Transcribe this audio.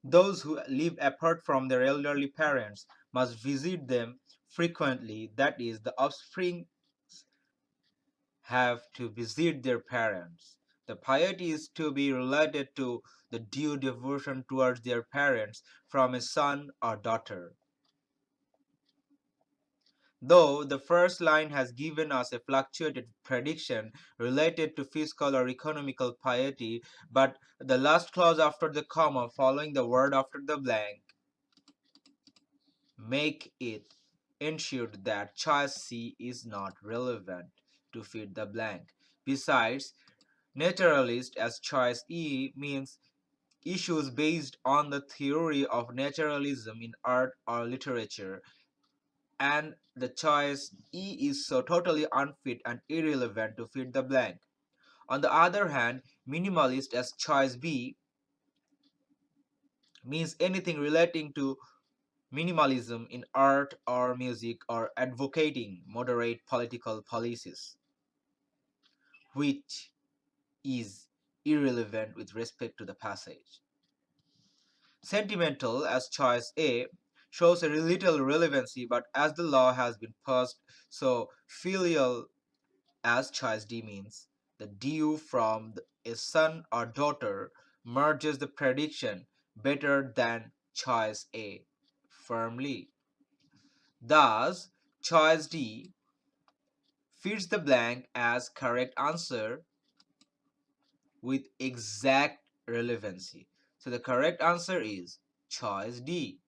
Those who live apart from their elderly parents must visit them frequently. That is, the offspring have to visit their parents. The piety is to be related to the due devotion towards their parents from a son or daughter. Though the first line has given us a fluctuated prediction related to fiscal or economical piety, but the last clause after the comma following the word after the blank make it ensured that choice C is not relevant to fit the blank. Besides, naturalist as choice E means issues based on the theory of naturalism in art or literature, and the choice E is so totally unfit and irrelevant to fit the blank. On the other hand, minimalist as choice B means anything relating to minimalism in art or music or advocating moderate political policies, which is irrelevant with respect to the passage. Sentimental as choice A shows a little relevancy, but as the law has been passed, so filial as choice D means the due from a son or daughter merges the prediction better than choice A firmly. Thus, choice D fits the blank as correct answer with exact relevancy. So the correct answer is choice D.